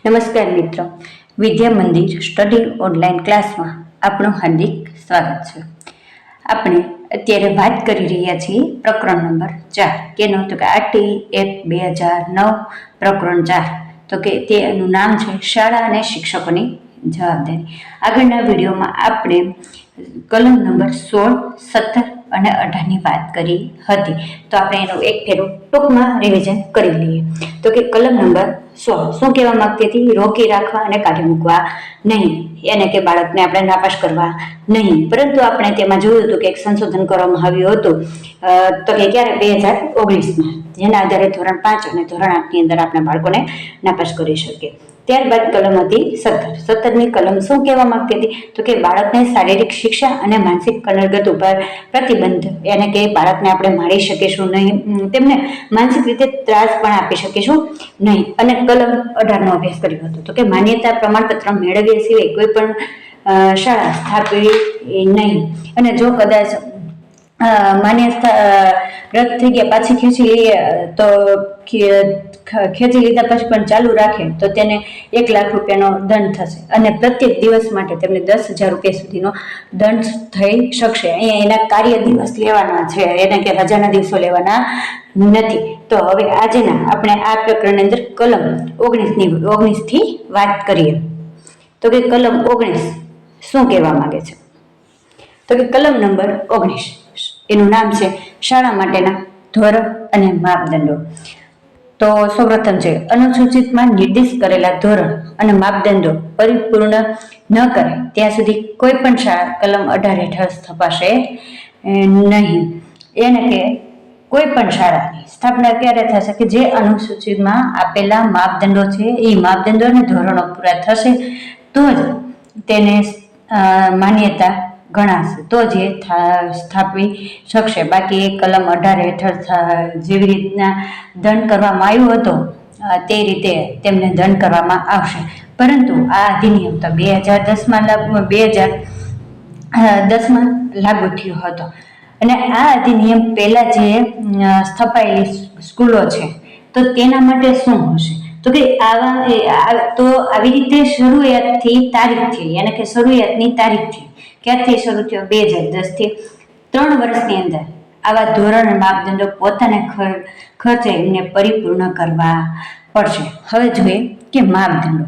નમસ્કાર મિત્રો, Vidya Mandir study online ક્લાસમાં આપણું હાર્દિક સ્વાગત છે. આપણે અત્યારે વાત કરી રહ્યા છીએ પ્રકરણ નંબર 4 કેનો તો કે આરટી એક્ટ 2009 પ્રકરણ 4 તો કે તેનું નામ છે શાળા અને શિક્ષકોની જવાબદારી. આગળના વિડીયોમાં આપણે કલમ નંબર 16, 17 અને 18ની વાત કરી હતી, તો આપણે એનું એક ફેરું ટૂંકમાં રિવિઝન કરી લઈએ. તો કે કલમ નંબર 16 શું કહેવા માંગતી હતી? રોકી રાખવા અને કાઢી મૂકવા નહીં, એને કે બાળકને આપણે નાપાસ કરવા નહીં. પરંતુ આપણે તેમાં જોયું હતું કે એક સંશોધન કરવામાં આવ્યું હતું, તો કે ક્યારે 2019માં, જેના આધારે ધોરણ 5 અને ધોરણ 8ની અંદર આપણે બાળકોને નાપાસ કરી શકીએ. ત્યારબાદ કલમ હતી 17ની કલમ શું કહેવા માંગતી હતી? તો કે બાળકને શારીરિક શિક્ષા અને માનસિક કનડગત ઉપર પ્રતિબંધ, એને કે બાળકને આપણે મારી શકીશું નહીં, તેમને માનસિક રીતે ત્રાસ પણ આપી શકીશું નહીં. અને કલમ 18નો અભ્યાસ કર્યો હતો, તો કે માન્યતા પ્રમાણપત્ર મેળવ્યા સિવાય કોઈ પણ શાળા સ્થાપવી નહીં. અને જો કદાચ માન્યતા રદ થઈ ગયા, પાછી ખેંચી લઈએ, તો ખેંચી લીધા પછી પણ ચાલુ રાખે તો તેને 1 લાખ રૂપિયાનો દંડ થશે અને પ્રત્યેક દિવસ માટે તેમને 10,000 રૂપિયા સુધીનો દંડ થઈ શકશે. અહીંયા એના કાર્ય દિવસ લેવાના છે, એને કે રજાના દિવસો લેવાના નથી. તો હવે આજના આપણે આ પ્રકરણની અંદર કલમ 19થી વાત કરીએ. તો કે કલમ 19 શું કહેવા માંગે છે? તો કે કલમ નંબર 19 એનું નામ છે શાળા માટેના ધોરણ અને માપદંડો. તો સૌપ્રથમ છે અનુસૂચિતમાં નિર્દિષ્ટ કરેલા ધોરણ અને માપદંડો પરિપૂર્ણ ન કરે ત્યાં સુધી કોઈ પણ શાળા કલમ 18 હેઠળ સ્થપાશે નહીં. એને કે કોઈ પણ શાળાની સ્થાપના ક્યારે થશે? કે જે અનુસૂચિતમાં આપેલા માપદંડો છે એ માપદંડો અને ધોરણો પૂરા થશે તો જ તેને માન્યતા ગણાશે, તો જ એ સ્થાપી શકશે. બાકી કલમ 18 હેઠળ જેવી રીતના દંડ કરવામાં આવ્યો હતો તે રીતે તેમને દંડ કરવામાં આવશે. પરંતુ આ અધિનિયમ તો 2010માં લાગુ થયો હતો. અને આ અધિનિયમ પહેલા જે સ્થપાયેલી સ્કૂલો છે તો તેના માટે શું હશે? તો કે આવી રીતે શરૂઆતથી તારીખ થઈ, એટલે કે શરૂઆતની તારીખ થઈ ક્યાંથી શરૂ થયો? 2010થી 3 વર્ષની અંદર આવા ધોરણ માપદંડો પોતાના ખર્ચે એમને પરિપૂર્ણ કરવા પડશે. હવે જોઈએ કે માપદંડો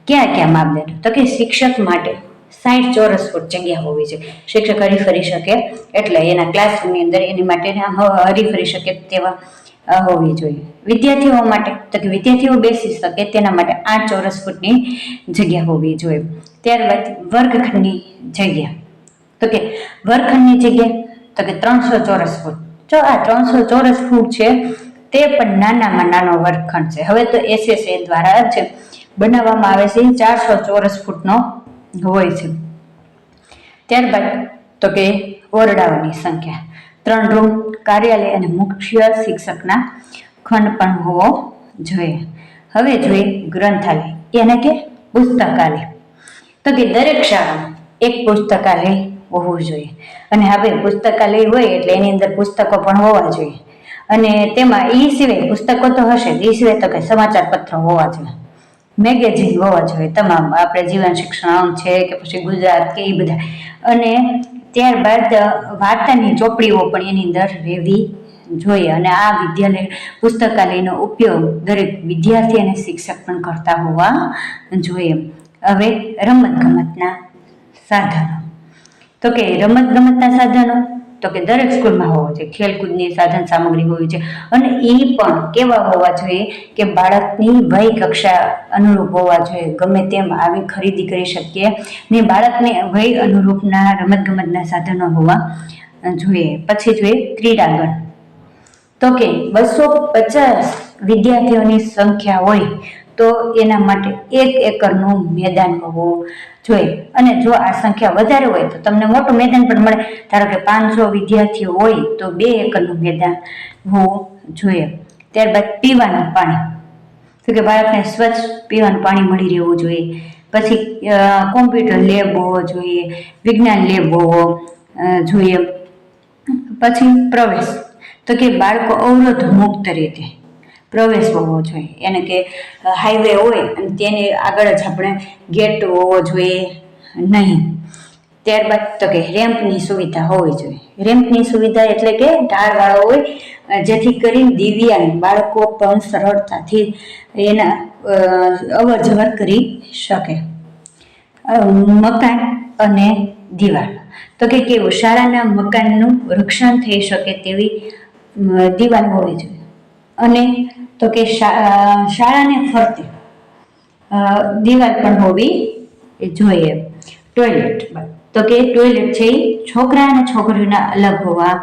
ક્યાં ક્યાં માપદંડો? તો કે શિક્ષક માટે 60 ચોરસ ફૂટ જગ્યા હોવી જોઈએ. શિક્ષક હરીફરી શકે એટલે એના ક્લાસરૂમની અંદર એની માટે હરીફરી શકે તેવા હોવી જોઈએ. વિદ્યાર્થીઓ માટે તો કે વિદ્યાર્થીઓ બેસી શકે તેના માટે 8 ચોરસ ફૂટની જગ્યા હોવી જોઈએ. ત્યારબાદ વર્ગખંડની જગ્યા, તો કે વર્ગખંડની જગ્યા તો કે 300 ચોરસ ફૂટ. જો આ 300 ચોરસ ફૂટ છે તે પણ નાનામાં નાનો વર્ગખંડ છે. હવે તો SSA દ્વારા જ બનાવવામાં આવે છે, 400 ચોરસ ફૂટનો હોય છે. ત્યારબાદ તો કે ઓરડાઓની સંખ્યા 3 રૂમ, કાર્યાલય અને મુખ્ય શિક્ષકના ખંડ પણ હોવો જોઈએ. હવે જોઈએ ગ્રંથાલય, એને કે પુસ્તકાલય. તો કે દરેક શાળામાં એક પુસ્તકાલય હોવું જોઈએ. અને હવે પુસ્તકાલય હોય એટલે એની અંદર પુસ્તકો પણ હોવા જોઈએ. અને તેમાં એ સિવાય પુસ્તકો તો હશે, એ સિવાય તો કે સમાચાર પત્રો હોવા જોઈએ, મેગેઝિન હોવા જોઈએ તમામ, આપણે જીવન શિક્ષણ છે કે પછી ગુજરાત કે એ બધા. અને ત્યારબાદ વાર્તાની ચોપડીઓ પણ એની અંદર રહેવી જોઈએ. અને આ વિદ્યાલય પુસ્તકાલયનો ઉપયોગ દરેક વિદ્યાર્થી અને શિક્ષક પણ કરતા હોવા જોઈએ. હવે રમતગમતના સાધનો, તો કે રમતગમતના સાધનો તો કે દરેક સ્કૂલમાં હોવા જોઈએ. ખેલકૂદની સાધન સામગ્રી હોવી જોઈએ. અને એ પણ કેવા હોવા જોઈએ? કે બાળકની વય કક્ષા અનુરૂપ હોવા જોઈએ. ગમે તેમ આવી ખરીદી કરી શકીએ ને, બાળકને વય અનુરૂપના રમતગમતના સાધનો હોવા જોઈએ. પછી જોઈએ ક્રીડાંગણ, તો કે 250 વિદ્યાર્થીઓની સંખ્યા હોય તો એના માટે 1 એકરનું મેદાન હોવું જોઈએ. અને જો આ સંખ્યા વધારે હોય તો તમને મોટું મેદાન પણ મળે. ધારો કે 500 વિદ્યાર્થીઓ હોય તો 2 એકરનું મેદાન હોવું જોઈએ. ત્યારબાદ પીવાનું પાણી, તો કે બાળકને સ્વચ્છ પીવાનું પાણી મળી રહેવું જોઈએ. પછી કોમ્પ્યુટર લેબ હોવો જોઈએ, વિજ્ઞાન લેબ હોવો જોઈએ. પછી પ્રવેશ, તો કે બાળકો અવરોધ મુક્ત રીતે પ્રવેશ હોવો જોઈએ, એને કે હાઈવે હોય અને તેની આગળ જ આપણે ગેટ હોવો જોઈએ નહીં. ત્યારબાદ તો કે રેમ્પની સુવિધા હોવી જોઈએ. રેમ્પની સુવિધા એટલે કે ઢાળવાળો હોય જેથી કરીને દિવ્યાંગ બાળકો પણ સરળતાથી એના અવર જવર કરી શકે. મકાન અને દિવાલ તો કે કેવું, શાળાના મકાનનું રક્ષણ થઈ શકે તેવી દિવાલ હોવી જોઈએ. અને તો કે શાળાને ફરતે દિવાલ પણ હોવી જોઈએ. ટોયલેટ તો કે ટોયલેટ છે એ છોકરા અને છોકરીઓના અલગ હોવા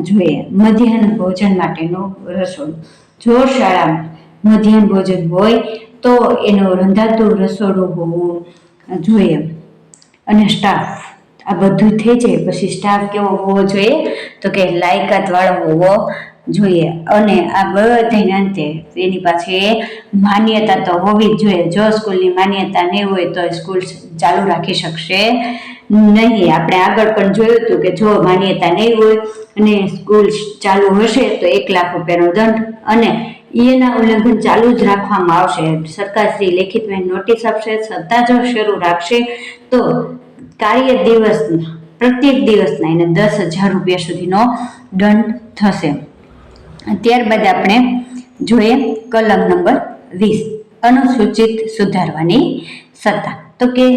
જોઈએ. મધ્યાહન ભોજન માટેનું રસોડું, જો શાળામાં મધ્યાહન ભોજન હોય તો એનું રંધાતું રસોડું હોવું જોઈએ. અને સ્ટાફ, આ બધું થઈ જાય પછી સ્ટાફ કેવો હોવો જોઈએ તો કે લાયકાત વાળો હોવો જોઈએ. અને આ બધાને અંતે એની પાસે માન્યતા તો હોવી જ જોઈએ. જો સ્કૂલની માન્યતા નહીં હોય તો સ્કૂલ ચાલુ રાખી શકશે નહીં. આપણે આગળ પણ જોયું હતું કે જો માન્યતા નહીં હોય અને સ્કૂલ ચાલુ હશે તો 1 લાખ રૂપિયાનો દંડ અને એના ઉલ્લંઘન ચાલુ જ રાખવામાં આવશે. સરકારશ્રી લેખિતમાં નોટિસ આપશે, છતાં જો શરૂ રાખશે તો કાર્ય દિવસના પ્રત્યેક દિવસના એને 10,000 રૂપિયા સુધીનો દંડ થશે. ત્યારબાદ આપણે જોઈએ કલમ નંબર 20, અનુસૂચિત સુધારવાની સત્તા. તો કે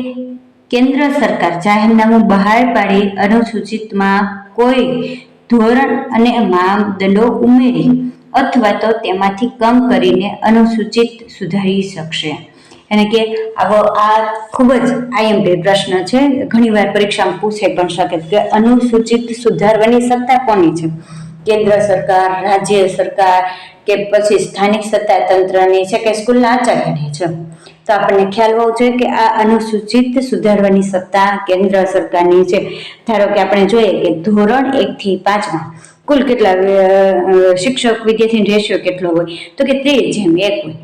કેન્દ્ર સરકાર જાહેરનામું બહાર પાડી અનુસૂચિતમાં કોઈ ધોરણ અને માપદંડો ઉમેરી અથવા તો તેમાંથી કમ કરીને અનુસૂચિત સુધારી શકશે. એને કે આ ખૂબ જ આઈએમપી પ્રશ્ન છે, ઘણીવાર પરીક્ષામાં પૂછાઈ પણ શકે કે અનુસૂચિત સુધારવાની સત્તા કોની છે? કેન્દ્ર સરકાર, રાજ્ય સરકાર કે પછી સ્થાનિક સત્તા તંત્રની છે કે સ્કૂલના આચાર્યની છે? તો આપણને ખ્યાલ હોવો જોઈએ કે આ અનુસૂચિત સુધારવાની સત્તા કેન્દ્ર સરકારની છે. ધારો કે આપણે જોઈએ કે ધોરણ 1 થી 5માં કુલ કેટલા શિક્ષક વિદ્યાર્થી રેશિયો કેટલો હોય તો કે 3:1 હોય.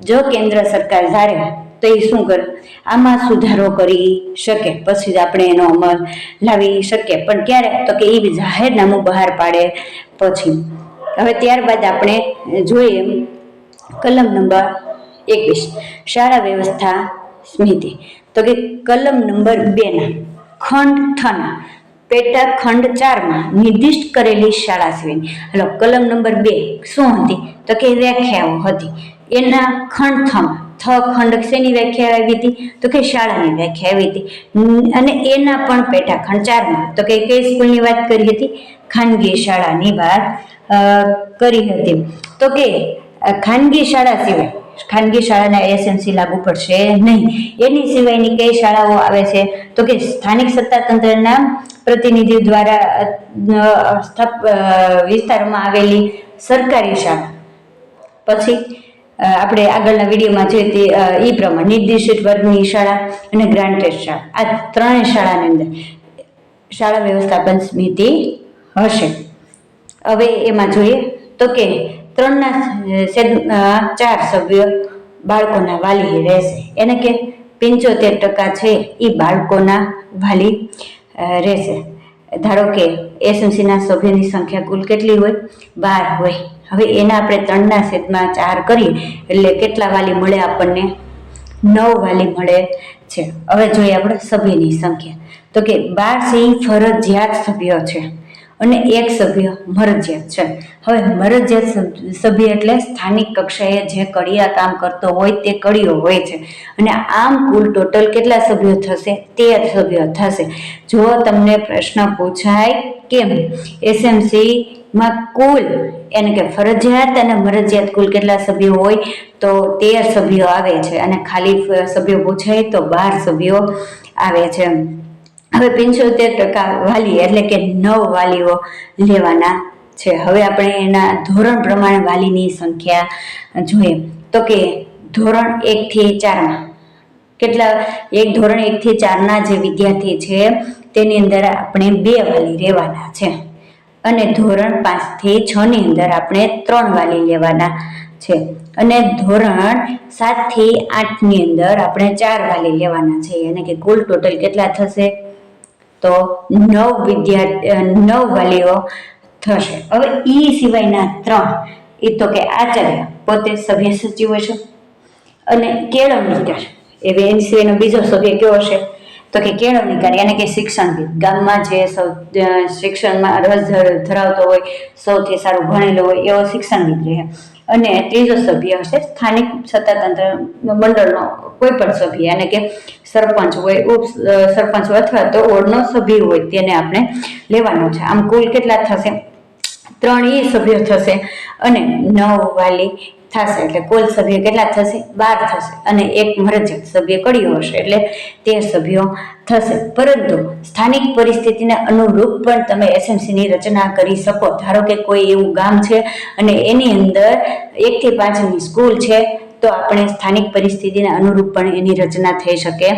જો કેન્દ્ર સરકાર ધારે તો એ શું કરે, આમાં સુધારો કરી શકે, પછી આપણે એનો અમલ લાવી શકીએ. પણ ક્યારે તો કે એ જાહેરનામું બહાર પાડે પછી. હવે ત્યારબાદ આપણે જોઈએ કલમ નંબર 21, શાળા વ્યવસ્થા સમિતિ. તો કે કલમ નંબર 2 ખંડ 6 પેટા ખંડ 4માં નિર્દિષ્ટ કરેલી શાળા સિવાયની. હલો, કલમ નંબર 2 શું હતી તો કે વ્યાખ્યાઓ હતી. એના ખંડ 6માં ખંડ શેની વ્યાખ્યા આવી હતી તો કે શાળાની વ્યાખ્યા આવી હતી. અને એના પણ પેટા ખંડ 4માં તો કે કઈ સ્કૂલની વાત કરી હતી? ખાનગી શાળાની વાત કરી હતી. તો કે ખાનગી શાળા સિવાય ખાનગી શાળાના એસએમસી લાગુ પડશે નહીં. એની સિવાયની કઈ શાળાઓ આવે છે તો કે સ્થાનિક સત્તા તંત્રના પ્રતિનિધિ દ્વારા વિસ્તારમાં આવેલી સરકારી શાળા. પછી આપણે આગળના વિડીયોમાં જોઈ એ પ્રમાણે નિર્દેશિત વર્ગની શાળા અને ગ્રાન્ટેડ શાળા, આ ત્રણેય શાળાની અંદર શાળા વ્યવસ્થાપન સમિતિ હશે. હવે એમાં જોઈએ તો કે 3/4 સભ્યો બાળકોના વાલી રહેશે. એને કે 75% છે એ બાળકોના વાલી રહેશે. ધારો કે એસએમસીના સભ્યોની સંખ્યા કુલ કેટલી હોય? 12 હોય. હવે એના આપણે 3/4 કરીએ એટલે કેટલા વાલી મળે આપણને? 9 વાલી મળે છે. હવે જોઈએ આપણે સભ્યની સંખ્યા. તો કે 12 ફરજિયાત સભ્યો છે અને 1 સભ્ય મરજિયાત છે. હવે મરજિયાત સભ્ય એટલે સ્થાનિક કક્ષાએ જે કડિયા કામ કરતો હોય તે કડિયો હોય છે. અને આમ કુલ ટોટલ કેટલા સભ્યો થશે? 13 સભ્યો થશે. જો તમને પ્રશ્ન પૂછાય કે એસએમસીમાં કુલ એને કે ફરજિયાત અને મરજિયાત કુલ કેટલા સભ્યો હોય તો 13 સભ્યો આવે છે અને ખાલી સભ્યો પૂછાય તો 12 સભ્યો આવે છે. હવે 75% વાલી એટલે કે 9 વાલીઓ લેવાના છે. હવે આપણે એના ધોરણ પ્રમાણે વાલીની સંખ્યા જોઈએ તો કે ધોરણ 1 થી 4માં કેટલા? ધોરણ 1 થી 4ના જે વિદ્યાર્થી છે તેની અંદર આપણે 2 વાલી લેવાના છે અને ધોરણ 5 થી 6 ની અંદર આપણે 3 વાલી લેવાના છે અને ધોરણ 7 થી 8 ની અંદર આપણે 4 વાલી લેવાના છે. એટલે કે કુલ ટોટલ કેટલા થશે તો 9 વાલીઓ થશે. હવે એ સિવાયના 3 એ તો કે આચાર્ય પોતે સભ્ય સચિવ હોય છે, અને કેળવણીકાર એવી એની સિવાયનો બીજો સભ્ય કેવો હશે તો કે કેળવણીકાર એટલે કે શિક્ષણવિદ, ગામમાં જે શિક્ષણમાં રસ ધરાવતો હોય, સૌથી સારું ભણેલો હોય એવો શિક્ષણવિદ રહે. અને ત્રીજો સભ્ય હશે સ્થાનિક સત્તાતંત્ર મંડળનો કોઈ પણ સભ્ય, એટલે કે સરપંચ હોય, ઉપ સરપંચ હોય અથવા તો વોર્ડનો સભ્ય હોય, તેને આપણે લેવાનો છે. આમ કુલ કેટલા થશે? 3 સભ્યો થશે અને 9 વાલી થશે, એટલે કુલ સભ્યો કેટલા થશે? 12 થશે, અને એક મરજિયાત સભ્ય કડ્યો હશે એટલે 13 સભ્યો થશે. પરંતુ સ્થાનિક પરિસ્થિતિને અનુરૂપ પણ તમે એસએમસીની રચના કરી શકો. ધારો કે કોઈ એવું ગામ છે અને એની અંદર 1 થી 5ની સ્કૂલ છે, તો આપણે સ્થાનિક પરિસ્થિતિને અનુરૂપ પણ એની રચના થઈ શકે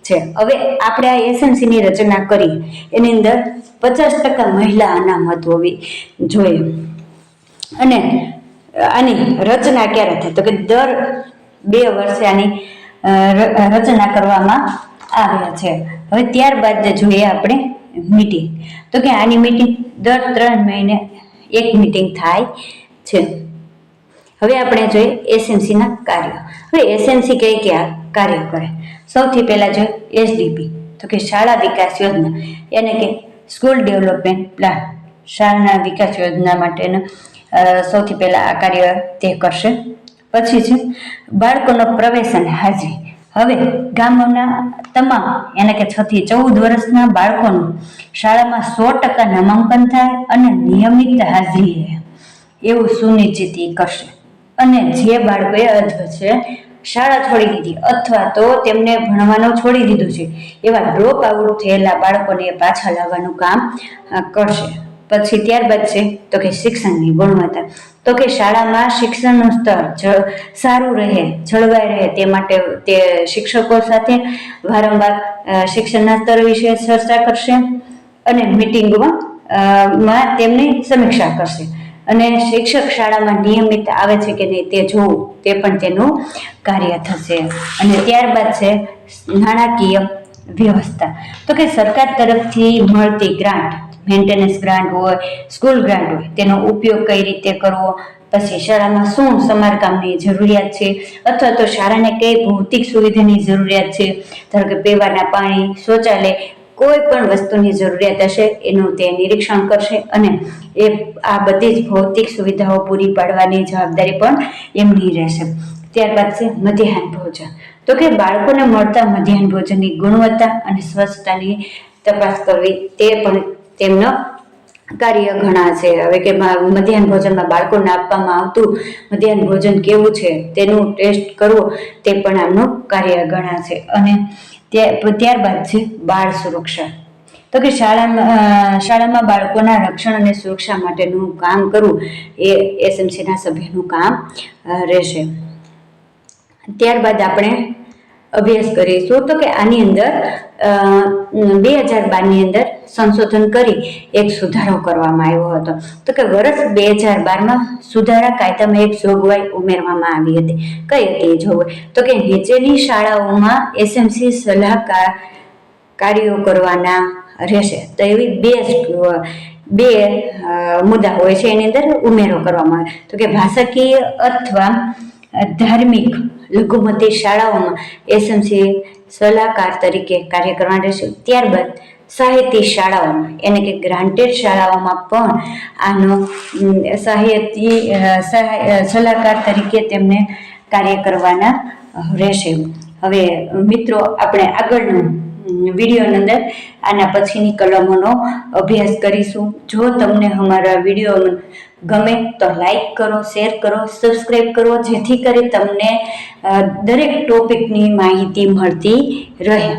છે. હવે આપણે આ એસએમસીની રચના કરી, એની અંદર 50% મહિલા અનામત હોવી જોઈએ. અને આની રચના ક્યારે થાય તો કે દર 2 વર્ષે આની રચના કરવામાં આવે છે. હવે ત્યારબાદ જોઈએ આપણે મીટિંગ, તો કે આની મીટિંગ દર 3 મહિને એક મીટિંગ થાય છે. હવે આપણે જોઈએ એસએમસીના કાર્યો. હવે એસએમસી કઈ કાર્ય કરે? સૌથી પહેલા જોઈએ એસડીપી, તો કે શાળા વિકાસ યોજના, એટલે કે સ્કૂલ ડેવલપમેન્ટ પ્લાન. શાળાના વિકાસ યોજના માટેનું સૌથી પહેલા આ કાર્ય તે કરશે. પછી છે બાળકોનો પ્રવેશ અને હાજરી. હવે ગામોના તમામ એટલે કે 6 થી 14 વર્ષના બાળકોનું શાળામાં 100% નામાંકન થાય અને નિયમિત હાજરી રહે એવું સુનિશ્ચિત કરશે. અને જે બાળકોએ અધવચ્ચે શાળા છોડી દીધી અથવા તો તેમને ભણવાનું છોડી દીધું છે એવા ડ્રોપ આઉટ થયેલા બાળકોને પાછા લાવવાનું કામ કરશે. પછી ત્યારબાદ છે તો કે શિક્ષણની ગુણવત્તા, તો કે શાળામાં શિક્ષણનું સ્તર સારું રહે, જળવાઈ રહે તે માટે તે શિક્ષકો સાથે વારંવાર શિક્ષણના સ્તર વિશે ચર્ચા કરશે અને મીટિંગમાં તેમની સમીક્ષા કરશે. અને શિક્ષક શાળામાં નિયમિત આવે છે કે નહીં તે જોવું, તે પણ તેનું કાર્ય થશે. અને ત્યારબાદ છે નાણાકીય વ્યવસ્થા, તો કે સરકાર તરફથી મળતી ગ્રાન્ટ, મેન્ટેનન્સ ગ્રાન્ટ હોય, સ્કૂલ ગ્રાન્ટ હોય, તેનો ઉપયોગ કઈ રીતે કરવો. પછી શાળામાં શું સમારકામની જરૂરિયાત છે અથવા તો શાળાને કઈ ભૌતિક સુવિધાની જરૂરિયાત છે, ધારો કે પીવાના પાણી, શૌચાલય, કોઈ પણ વસ્તુની જરૂરિયાત હશે એનું તે નિરીક્ષણ કરશે અને આ બધી જ ભૌતિક સુવિધાઓ પૂરી પાડવાની જવાબદારી પણ એમની રહેશે. ત્યારબાદ છે મધ્યાહન ભોજન, તો કે બાળકોને મળતા મધ્યાહન ભોજનની ગુણવત્તા અને સ્વચ્છતાની તપાસ કરવી તે પણ તેમનો કાર્ય ઘણા છે. હવે કે મધ્યાહન ભોજનમાં બાળકોને આપવામાં આવતું મધ્યાહન ભોજન કેવું છે તેનું ટેસ્ટ કરવું તે પણ આમનું કાર્ય ઘણા છે. અને ત્યારબાદ છે બાળ સુરક્ષા, તો કે શાળામાં બાળકોના રક્ષણ અને સુરક્ષા માટેનું કામ કરવું એ એસએમસીના સભ્યનું કામ રહેશે. ત્યારબાદ આપણે અભ્યાસ કરીશું, તો કે આની અંદર 2012ની અંદર સંશોધન કરી એક સુધારો કરવામાં આવ્યો હતો. તો કે વર્ષ 2012માં સુધારા કાયદામાં એક જોગવાઈ ઉમેરવામાં આવી હતી. કઈ હતી એ જોગવાઈ? તો કે નીચેની શાળાઓમાં એસએમસી સલાહકાર કાર્યો કરવાના રહેશે. તો એવી બે મુદ્દા હોય છે, એની અંદર ઉમેરો કરવામાં આવે. તો કે ભાષાકીય અથવા ધાર્મિક લઘુમતી શાળાઓમાં એસએમસી સલાહકાર તરીકે કાર્ય કરવાનું રહેશે. ત્યારબાદ સાહિત્ય શાળાઓમાં એટલે કે ગ્રાન્ટેડ શાળાઓમાં પણ આનો સલાહકાર તરીકે તેમને કાર્ય કરવાના રહેશે. હવે મિત્રો, આપણે આગળનું વિડીયોની અંદર આના પછીની કલમોનો અભ્યાસ કરીશું. જો તમને અમારા વિડીયો ગમે તો લાઈક કરો, શેર કરો, સબસ્ક્રાઈબ કરો, જેથી કરી તમને દરેક ટોપિકની માહિતી મળતી રહે.